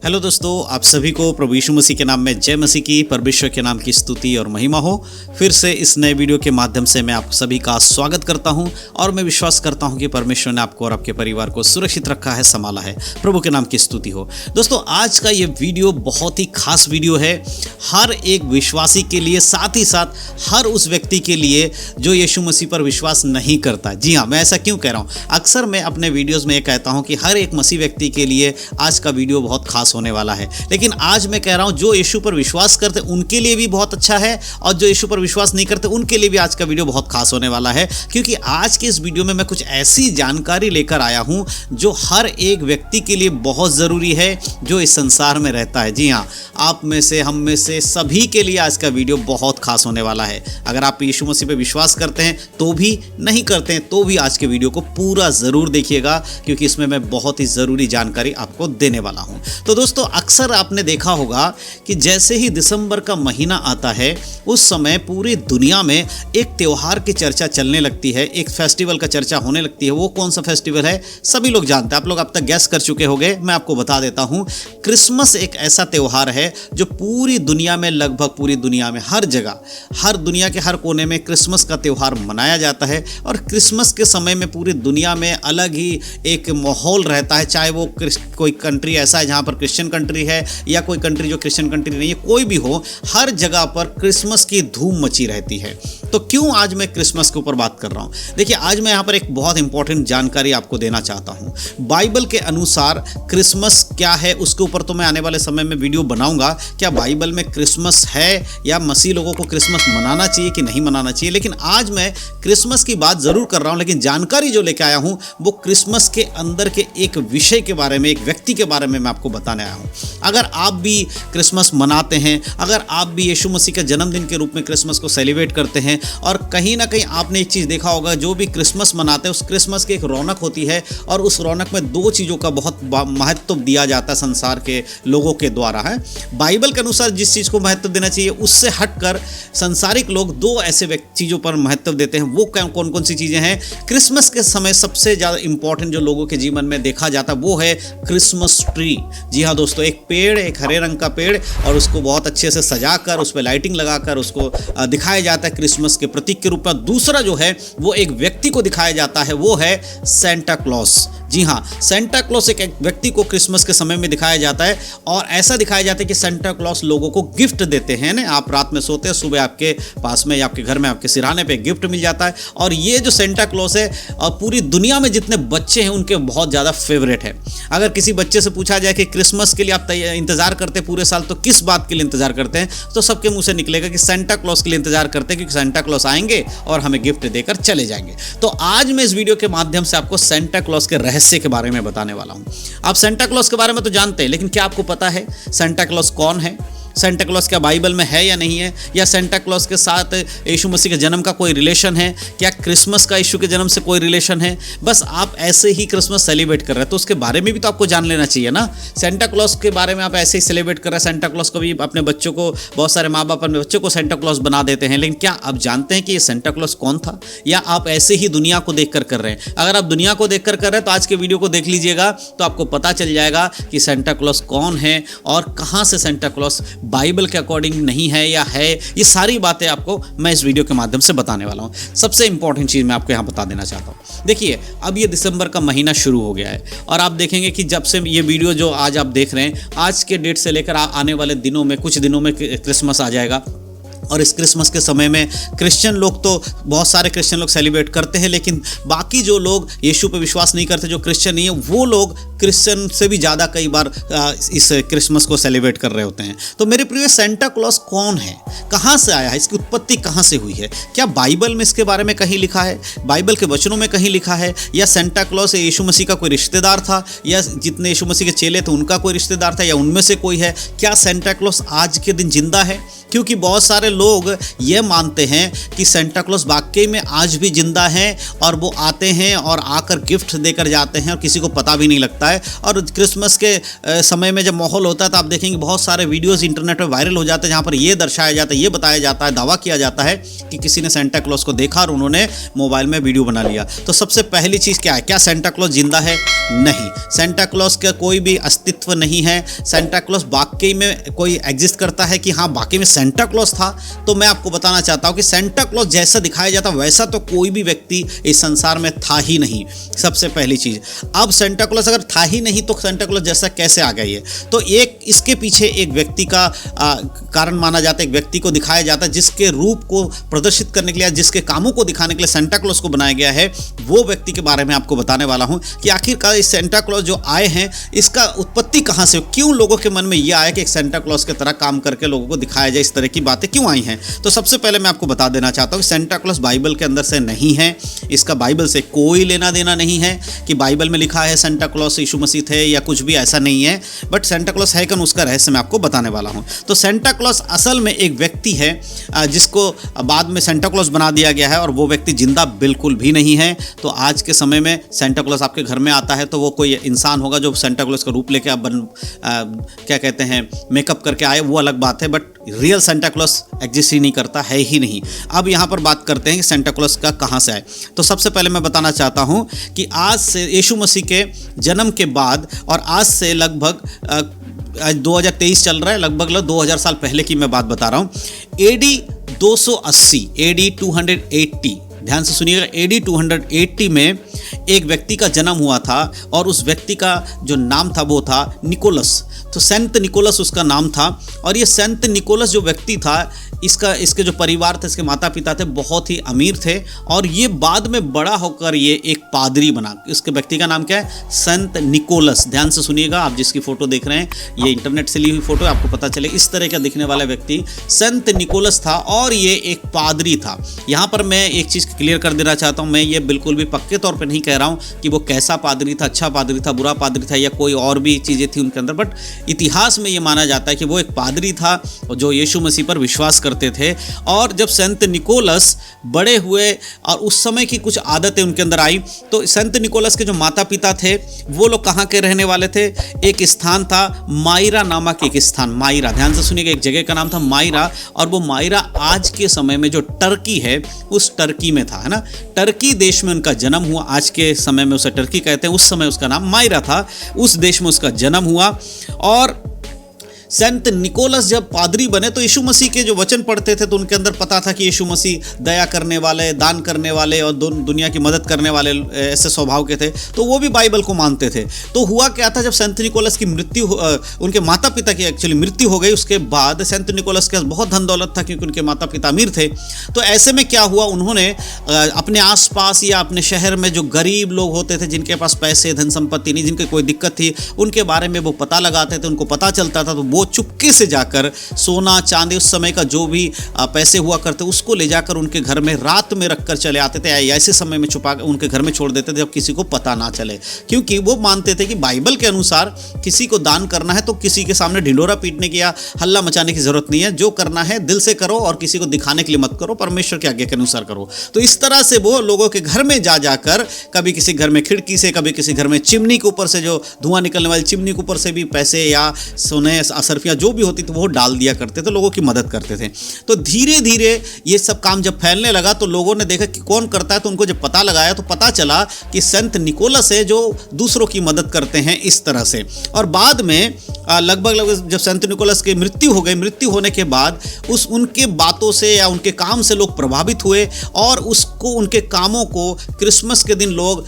Hello दोस्तों, आप सभी को प्रभु यीशु मसीह के नाम में जय मसीह की, परमेश्वर के नाम की स्तुति और महिमा हो। फिर से इस नए वीडियो के माध्यम से मैं आप सभी का स्वागत करता हूं और मैं विश्वास करता हूं कि परमेश्वर ने आपको और आपके परिवार को सुरक्षित रखा है, संभाला है। प्रभु के नाम की स्तुति हो। दोस्तों, आज का ये वीडियो बहुत ही खास वीडियो है हर एक विश्वासी के लिए, साथ ही साथ हर उस व्यक्ति के लिए जो यीशु मसीह पर विश्वास नहीं करता। जी हाँ, मैं ऐसा क्यों कह रहा हूँ? अक्सर मैं अपने वीडियोज़ में ये कहता हूँ कि हर एक मसीह व्यक्ति के लिए आज का वीडियो बहुत खास होने वाला है, लेकिन आज मैं कह रहा हूं जो यीशु पर विश्वास करते उनके लिए भी बहुत अच्छा है और जो यीशु पर विश्वास नहीं करते उनके लिए भी आज का वीडियो बहुत खास होने वाला है, क्योंकि आज के इस वीडियो में मैं कुछ ऐसी जानकारी लेकर आया हूं जो हर एक व्यक्ति के लिए बहुत ज़रूरी है जो इस संसार में रहता है। जी हाँ, आप में से, हम में से सभी के लिए आज का वीडियो बहुत खास होने वाला है। अगर आप यीशु मसीह पर विश्वास करते हैं तो भी, नहीं करते हैं तो भी आज के वीडियो को पूरा ज़रूर देखिएगा, क्योंकि इसमें मैं बहुत ही ज़रूरी जानकारी आपको देने वाला हूँ। तो दोस्तों, अक्सर आपने देखा होगा कि जैसे ही दिसंबर का महीना आता है उस समय पूरी दुनिया में एक त्यौहार की चर्चा चलने लगती है, एक फेस्टिवल का चर्चा होने लगती है। वो कौन सा फेस्टिवल है सभी लोग जानते हैं, आप लोग अब तक गैस कर चुके होंगे, मैं आपको बता देता हूं। क्रिसमस एक ऐसा त्यौहार है जो पूरी दुनिया में, लगभग पूरी दुनिया में, हर जगह, हर दुनिया के हर कोने में क्रिसमस का त्यौहार मनाया जाता है। और क्रिसमस के समय में पूरी दुनिया में अलग ही एक माहौल रहता है, चाहे वो कोई कंट्री ऐसा है जहाँ पर क्रिश्चियन कंट्री है या कोई कंट्री जो क्रिश्चियन कंट्री नहीं है, कोई भी हो, हर जगह पर क्रिसमस की धूम मची रहती है। तो क्यों आज मैं क्रिसमस के ऊपर बात कर रहा हूँ? देखिए, आज मैं यहाँ पर एक बहुत इंपॉर्टेंट जानकारी आपको देना चाहता हूँ। बाइबल के अनुसार क्रिसमस क्या है उसके ऊपर तो मैं आने वाले समय में वीडियो बनाऊंगा। क्या बाइबल में क्रिसमस है या मसीह लोगों को क्रिसमस मनाना चाहिए कि नहीं मनाना चाहिए, लेकिन आज मैं क्रिसमस की बात ज़रूर कर रहा हूँ, लेकिन जानकारी जो लेके आया हूँ वो क्रिसमस के अंदर के एक विषय के बारे में, एक व्यक्ति के बारे में मैं आपको बताने आया हूँ। अगर आप भी क्रिसमस मनाते हैं, अगर आप भी यीशु मसीह के जन्मदिन के रूप में क्रिसमस को सेलिब्रेट करते हैं, और कहीं ना कहीं आपने एक चीज़ देखा होगा, जो भी क्रिसमस मनाते हैं उस क्रिसमस की एक रौनक होती है, और उस रौनक में दो चीज़ों का बहुत महत्व दिया जाता है संसार के लोगों के द्वारा है। बाइबल के अनुसार जिस चीज़ को महत्व देना चाहिए उससे हटकर संसारिक लोग दो ऐसे चीज़ों पर महत्व देते हैं। वो कौन कौन सी चीज़ें हैं? क्रिसमस के समय सबसे ज़्यादा इंपॉर्टेंट जो लोगों के जीवन में देखा जाता है वो है क्रिसमस ट्री। जी हाँ दोस्तों, एक पेड़, एक हरे रंग का पेड़, और उसको बहुत अच्छे से सजाकर उस पर लाइटिंग लगाकर उसको दिखाया जाता है क्रिसमस के प्रतीक के रूप में। दूसरा जो है वो एक व्यक्ति को दिखाया जाता है, वो है सेंटा क्लॉस। जी हाँ, सेंटा क्लॉस एक व्यक्ति को क्रिसमस के समय में दिखाया जाता है, और ऐसा दिखाया जाता है कि सेंटा क्लॉस लोगों को गिफ्ट देते हैं ना। आप रात में सोते हैं, सुबह आपके पास में या आपके घर में आपके सिरहाने पे गिफ्ट मिल जाता है। और ये जो सेंटा क्लॉस है, और पूरी दुनिया में जितने बच्चे हैं उनके बहुत ज़्यादा फेवरेट है। अगर किसी बच्चे से पूछा जाए कि क्रिसमस के लिए आप इंतजार करते हैं पूरे साल, तो किस बात के लिए इंतजार करते हैं, तो सबके मुंह से निकलेगा कि सेंटा क्लॉस के लिए इंतजार करते हैं, क्योंकि सेंटा क्लॉस आएंगे और हमें गिफ्ट देकर चले जाएंगे। तो आज मैं इस वीडियो के माध्यम से आपको सेंटा क्लॉस के रहस्य के बारे में बताने वाला हूं। आप सेंटा क्लॉस के बारे में तो जानते हैं, लेकिन क्या आपको पता है सेंटा क्लॉस कौन है? सेंटा क्लॉस क्या बाइबल में है या नहीं है? या सेंटा क्लॉस के साथ यीशु मसीह के जन्म का कोई रिलेशन है? क्या क्रिसमस का यीशु के जन्म से कोई रिलेशन है? बस आप ऐसे ही क्रिसमस सेलिब्रेट कर रहे हैं तो उसके बारे में भी तो आपको जान लेना चाहिए ना। सेंटा क्लॉस के बारे में आप ऐसे ही सेलिब्रेट कर रहे हैं, सेंटा क्लॉस को भी अपने बच्चों को, बहुत सारे माँ बाप अपने बच्चों को सेंटा क्लॉस बना देते हैं, लेकिन क्या आप जानते हैं कि ये सेंटा क्लॉस कौन था? या आप ऐसे ही दुनिया को देखकर कर रहे हैं? अगर आप दुनिया को देखकर कर रहे हैं तो आज के वीडियो को देख लीजिएगा, तो आपको पता चल जाएगा कि सेंटा क्लॉस कौन है और कहाँ से सेंटा क्लॉस बाइबल के अकॉर्डिंग नहीं है या है। ये सारी बातें आपको मैं इस वीडियो के माध्यम से बताने वाला हूं। सबसे इंपॉर्टेंट चीज़ मैं आपको यहाँ बता देना चाहता हूँ। देखिए, अब ये दिसंबर का महीना शुरू हो गया है, और आप देखेंगे कि जब से ये वीडियो जो आज आप देख रहे हैं, आज के डेट से लेकर आने वाले दिनों में, कुछ दिनों में क्रिसमस आ जाएगा। और इस क्रिसमस के समय में क्रिश्चियन लोग, तो बहुत सारे क्रिश्चियन लोग सेलिब्रेट करते हैं, लेकिन बाकी जो लोग यीशु पे विश्वास नहीं करते, जो क्रिश्चियन नहीं है, वो लोग क्रिश्चियन से भी ज़्यादा कई बार इस क्रिसमस को सेलिब्रेट कर रहे होते हैं। तो मेरे प्रिय, सेंटा क्लॉस कौन है? कहाँ से आया है? इसकी उत्पत्ति कहाँ से हुई है? क्या बाइबल में इसके बारे में कहीं लिखा है? बाइबल के वचनों में कहीं लिखा है? या सेंटा क्लॉस यीशु मसीह का कोई रिश्तेदार था, या जितने यीशु मसीह के चेले थे उनका कोई रिश्तेदार था, या उनमें से कोई है? क्या सेंटा क्लॉस आज के दिन जिंदा है? क्योंकि बहुत सारे लोग ये मानते हैं कि सेंटा क्लॉज वाकई में आज भी जिंदा है और वो आते हैं और आकर गिफ्ट देकर जाते हैं और किसी को पता भी नहीं लगता है। और क्रिसमस के समय में जब माहौल होता है तो आप देखेंगे बहुत सारे वीडियोस इंटरनेट पर वायरल हो जाते हैं जहाँ पर ये दर्शाया जाता है, ये बताया जाता है, दावा किया जाता है कि किसी ने सेंटा क्लॉज को देखा और उन्होंने मोबाइल में वीडियो बना लिया। तो सबसे पहली चीज़ क्या है, क्या सेंटा क्लॉज जिंदा है? नहीं, सेंटा क्लॉज का कोई भी अस्तित्व नहीं है। सेंटा क्लॉज वाकई में कोई एग्जिस्ट करता है कि हाँ वाकई में सेंटा क्लॉज था? तो मैं आपको बताना चाहता हूँ कि सेंटा क्लॉज जैसा दिखाया जाता वैसा तो कोई भी व्यक्ति इस संसार में था ही नहीं, सबसे पहली चीज़। अब सेंटा क्लॉज अगर था ही नहीं तो सेंटा क्लॉज जैसा कैसे आ गई है? तो एक इसके पीछे एक व्यक्ति का कारण माना जाता है, एक व्यक्ति को दिखाया जाता है जिसके रूप को प्रदर्शित करने के लिए, जिसके कामों को दिखाने के लिए सेंटा क्लॉज को बनाया गया है। वो व्यक्ति के बारे में आपको बताने वाला हूं कि आखिरकार इस सेंटा क्लॉज जो आए हैं इसका उत्पत्ति कहां से, क्यों लोगों के मन में यह आया कि एक सेंटा क्लॉज की तरह काम करके लोगों को दिखाया जाए, इस तरह की बातें क्यों आई हैं। तो सबसे पहले मैं आपको बता देना चाहता हूं कि सेंटा क्लॉज बाइबल के अंदर से नहीं है, इसका बाइबल से कोई लेना देना नहीं है कि बाइबल में लिखा है सेंटा क्लॉज यीशु मसीह थे या कुछ भी, ऐसा नहीं है। बट सेंटा क्लॉज है कौन, उसका रहस्य मैं आपको बताने वाला हूं। तो सेंटा क्लॉज असल में एक व्यक्ति है जिसको बाद में सेंटा क्लॉज बना दिया गया है और वो व्यक्ति जिंदा बिल्कुल भी नहीं है। तो आज के समय में सेंटा क्लॉज आपके घर में आता है तो वो कोई इंसान होगा जो सेंटा क्लॉज का रूप लेके आप क्या कहते हैं मेकअप करके आए, वो अलग बात है। But real Santa Claus exist ही नहीं करता, है ही नहीं। अब यहाँ पर बात करते हैं कि सेंटा क्लॉज का कहाँ से आए। तो सबसे पहले मैं बताना चाहता हूँ कि आज से यीशु मसीह के जन्म के बाद और आज से लगभग 2023 चल रहा है, लगभग 2000 साल पहले की मैं बात बता रहा हूँ। AD 280, AD 280, ध्यान से सुनिएगा, AD 280 में एक व्यक्ति का जन्म हुआ था और उस व्यक्ति का जो नाम था वो था निकोलस। तो सेंट निकोलस उसका नाम था। और ये सेंट निकोलस जो व्यक्ति था, इसके जो परिवार थे, इसके माता पिता थे, बहुत ही अमीर थे और ये बाद में बड़ा होकर ये एक पादरी बना। इसके व्यक्ति का नाम क्या है? Saint Nicholas. ध्यान से सुनिएगा, आप जिसकी फोटो देख रहे हैं ये इंटरनेट से ली हुई फोटो, आपको पता चले इस तरह का दिखने वाला व्यक्ति सेंट निकोलस था और ये एक पादरी था। यहाँ पर मैं एक चीज़ क्लियर कर देना चाहता हूँ, मैं ये बिल्कुल भी पक्के तौर पर नहीं कह रहा हूँ कि वो कैसा पादरी था, अच्छा पादरी था, बुरा पादरी था या कोई और भी चीज़ें थी उनके अंदर। बट इतिहास में ये माना जाता है कि वो एक पादरी था जो यीशु मसीह पर विश्वास करते थे। और जब सेंट निकोलस बड़े हुए और उस समय की कुछ आदतें उनके अंदर आई, तो सेंट निकोलस के जो माता पिता थे वो लोग कहाँ के रहने वाले थे? एक स्थान था मायरा नामक एक स्थान, मायरा, ध्यान से सुनिएगा, एक जगह का नाम था मायरा। और वो मायरा आज के समय में जो टर्की है उस टर्की में था, है ना। टर्की देश में उनका जन्म हुआ, आज के समय में उसे टर्की कहते हैं, उस समय उसका नाम मायरा था, उस देश में उसका जन्म हुआ। और सेंट निकोलस जब पादरी बने तो यीशु मसीह के जो वचन पढ़ते थे तो उनके अंदर पता था कि यीशु मसीह दया करने वाले, दान करने वाले और दुनिया की मदद करने वाले ऐसे स्वभाव के थे, तो वो भी बाइबल को मानते थे। तो हुआ क्या था, जब सेंट निकोलस की मृत्यु, उनके माता पिता की एक्चुअली मृत्यु हो गई, उसके बाद सेंट निकोलस के बहुत धन दौलत था क्योंकि उनके माता पिता अमीर थे। तो ऐसे में क्या हुआ, उन्होंने अपने आसपास या अपने शहर में जो गरीब लोग होते थे, जिनके पास पैसे धन संपत्ति नहीं, जिनकी कोई दिक्कत थी, उनके बारे में वो पता लगाते थे, उनको पता चलता था, तो वो चुपके से जाकर सोना चांदी उस समय का जो भी पैसे हुआ करते उसको ले जाकर उनके घर में रात में रखकर चले आते थे, ऐसे समय में छुपा उनके घर में छोड़ देते थे जब किसी को पता ना चले। क्योंकि वो मानते थे कि बाइबल के अनुसार किसी को दान करना है तो किसी के सामने ढिंढोरा पीटने की या हल्ला मचाने की जरूरत नहीं है, जो करना है दिल से करो और किसी को दिखाने के लिए मत करो, परमेश्वर की आज्ञा के अनुसार करो। तो इस तरह से वो लोगों के घर में जा जाकर, कभी किसी घर में खिड़की से, कभी किसी घर में चिमनी के ऊपर से, जो धुआं निकलने वाली चिमनी के ऊपर से भी पैसे या सोने असरफियाँ जो भी होती थी वो डाल दिया करते थे, लोगों की मदद करते थे। तो धीरे धीरे ये सब काम जब फैलने लगा तो लोगों ने देखा कि कौन करता है, तो उनको जब पता लगाया तो पता चला कि सेंट निकोलस है जो दूसरों की मदद करते हैं इस तरह से। और बाद में लगभग जब सेंट निकोलस की मृत्यु हो गई, मृत्यु होने के बाद उनके बातों से या उनके काम से लोग प्रभावित हुए और उसको, उनके कामों को क्रिसमस के दिन लोग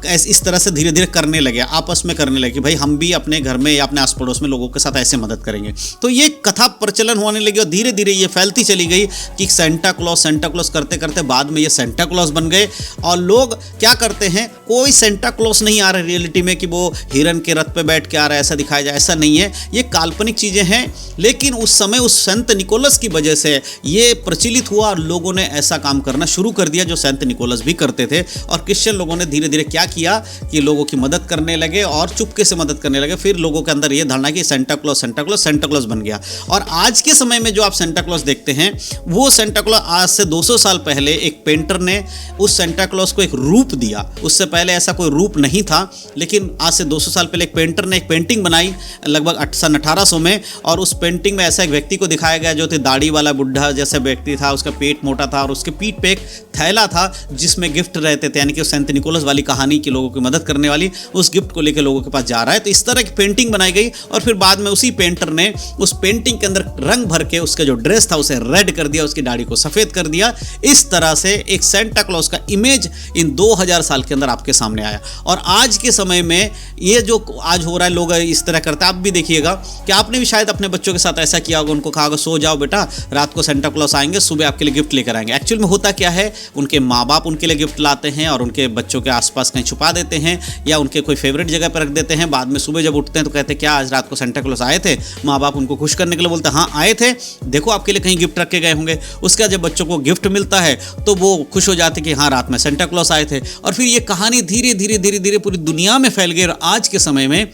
इस तरह से धीरे धीरे करने लगे, आपस में करने लगे, भाई हम भी अपने घर में या अपने आस पड़ोस में लोगों के साथ ऐसे मदद करेंगे। तो ये कथा प्रचलन होने लगी और धीरे धीरे ये फैलती चली गई कि सेंटा क्लॉज करते करते बाद में ये सेंटा क्लॉज बन गए। और लोग क्या करते हैं, कोई सेंटा क्लॉज नहीं आ रहा रियलिटी में कि वो हिरन के रथ पे बैठ के आ रहा है, ऐसा दिखाया जाए, ऐसा नहीं है, ये काल्पनिक चीजें हैं। लेकिन उस समय उस सेंट निकोलस की वजह से ये प्रचलित हुआ और लोगों ने ऐसा काम करना शुरू कर दिया जो सेंट निकोलस भी करते थे। और क्रिश्चियन लोगों ने धीरे धीरे क्या किया कि लोगों की मदद करने लगे और चुपके से मदद करने लगे। फिर लोगों के अंदर ये धारणा कि सेंटा क्लॉज सेंटा क्लॉज बन गया। और आज के समय में जो आप सेंटा क्लॉज देखते हैं वो सेंटा क्लॉज आज से 200 साल पहले एक पेंटर ने उस सेंटा क्लॉज को एक रूप दिया। उससे पहले ऐसा कोई रूप नहीं था, लेकिन आज से 200 साल पहले एक पेंटर ने एक पेंटिंग बनाई लगभग सन 1800 में, और उस पेंटिंग में ऐसा एक व्यक्ति को दिखाया गया जो दाढ़ी वाला बुढ़ा जैसा व्यक्ति था, उसका पेट मोटा था और उसके पीठ पे एक थैला था जिसमें गिफ्ट रहते थे, यानी कि सेंट निकोलस वाली कहानी की लोगों की मदद करने वाली, उस गिफ्ट को लेकर लोगों के पास जा रहा है। तो इस तरह की पेंटिंग बनाई गई और फिर बाद में उसी पेंटर ने उस पेंटिंग के अंदर रंग भर के उसका जो ड्रेस था उसे रेड कर दिया, उसकी दाढ़ी को सफेद कर दिया। इस तरह से एक सेंटा क्लॉज का इमेज इन 2000 साल के अंदर आपके सामने आया। और आज के समय में ये जो आज हो रहा है, लोग इस तरह करते हैं। आप भी देखिएगा कि आपने भी शायद अपने बच्चों के साथ ऐसा किया होगा, उनको कहा होगा सो जाओ बेटा, रात को सेंटा क्लॉज आएंगे, सुबह आपके लिए गिफ्ट लेकर आएंगे। एक्चुअल में होता क्या है, उनके माँ बाप उनके लिए गिफ्ट लाते हैं और उनके बच्चों के आसपास कहीं छुपा देते हैं या उनके कोई फेवरेट जगह पर रख देते हैं। बाद में सुबह जब उठते हैं तो कहते हैं क्या आज रात को सेंटा क्लॉज आए थे? माँ बाप उनको खुश करने के लिए बोलते हैं हाँ आए थे, देखो आपके लिए कहीं गिफ्ट रख के गए होंगे। उसके बाद जब बच्चों को गिफ्ट मिलता है तो वो खुश हो जाते कि हाँ रात में सेंटा क्लॉज आए थे। और फिर ये कहानी धीरे धीरे धीरे धीरे पूरी दुनिया में फैल गई और आज के समय में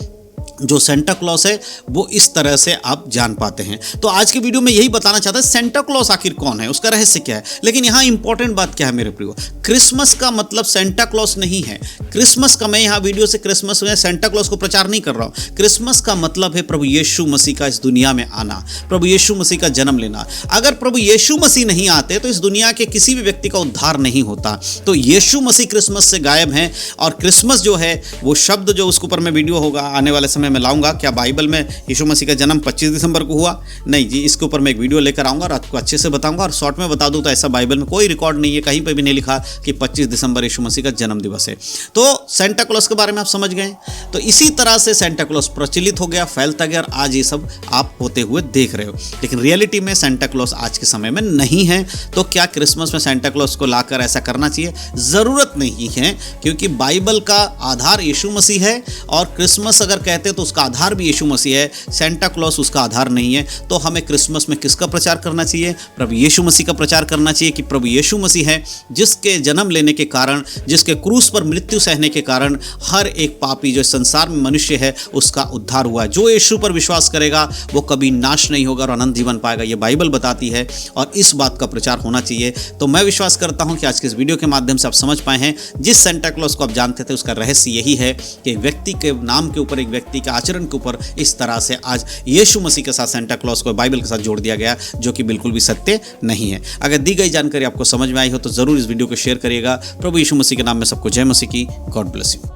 जो सेंटा क्लॉज है वो इस तरह से आप जान पाते हैं। तो आज के वीडियो में यही बताना चाहता है सेंटा क्लॉज आखिर कौन है, उसका रहस्य क्या है। लेकिन यहाँ इंपॉर्टेंट बात क्या है मेरे प्रियो, क्रिसमस का मतलब सेंटा क्लॉज नहीं है। क्रिसमस का मैं यहाँ वीडियो से क्रिसमस में सेंटा क्लॉज को प्रचार नहीं कर रहा हूँ। क्रिसमस का मतलब है प्रभु यीशु मसीह का इस दुनिया में आना, प्रभु यीशु मसीह का जन्म लेना। अगर प्रभु यीशु मसीह नहीं आते तो इस दुनिया के किसी भी व्यक्ति का उद्धार नहीं होता। तो यीशु मसीह क्रिसमस से गायब हैं। और क्रिसमस जो है वो शब्द जो उसके ऊपर में वीडियो होगा आने वाले समय में लाऊंगा। क्या बाइबल में यीशु मसीह का जन्म 25 दिसंबर को हुआ? नहीं जी, इसके ऊपर मैं एक वीडियो लेकर आऊंगा और आपको अच्छे से बताऊंगा। और शॉर्ट में बता दूं तो ऐसा बाइबल में कोई रिकॉर्ड नहीं है, कहीं पे भी नहीं लिखा कि 25 दिसंबर यीशु मसीह का जन्म दिवस है। तो सेंटा क्लॉज के बारे में आप समझ गए। तो इसी तरह से सेंटा क्लॉज प्रचलित हो गया, फैलता गया और आज ये सब आप होते हुए देख रहे हो। लेकिन रियलिटी में सेंटा क्लॉज आज के समय में नहीं है। तो क्या क्रिसमस में सेंटा क्लॉज को लाकर ऐसा करना चाहिए? ज़रूरत नहीं है, क्योंकि बाइबल का आधार यीशु मसीह है और क्रिसमस अगर कहते हैं तो उसका आधार भी यीशु मसीह है, सेंटा क्लॉज उसका आधार नहीं है। तो हमें क्रिसमस में किसका प्रचार करना चाहिए? प्रभु यीशु मसीह का प्रचार करना चाहिए कि प्रभु यीशु मसीह है जिसके जन्म लेने के कारण, जिसके क्रूस पर मृत्यु सहने के कारण हर एक पापी जो संसार में मनुष्य है उसका उद्धार हुआ। जो यीशु पर विश्वास करेगा वो कभी नाश नहीं होगा और अनंत जीवन पाएगा, ये बाइबल बताती है और इस बात का प्रचार होना चाहिए। तो मैं विश्वास करता हूं कि आज के इस वीडियो के माध्यम से आप समझ पाए हैं। जिस सेंटा क्लॉज को आप जानते थे उसका रहस्य यही है कि एक व्यक्ति के नाम के ऊपर, एक व्यक्ति के आचरण के ऊपर इस तरह से आज यीशु मसीह के साथ सेंटा क्लॉज को बाइबल के साथ जोड़ दिया गया, जो कि बिल्कुल भी सत्य नहीं है। अगर दी गई जानकारी आपको समझ में आई हो तो जरूर इस वीडियो को शेयर करिएगा। प्रभु यीशु मसीह के नाम में सबको जय मसीह की। God bless you.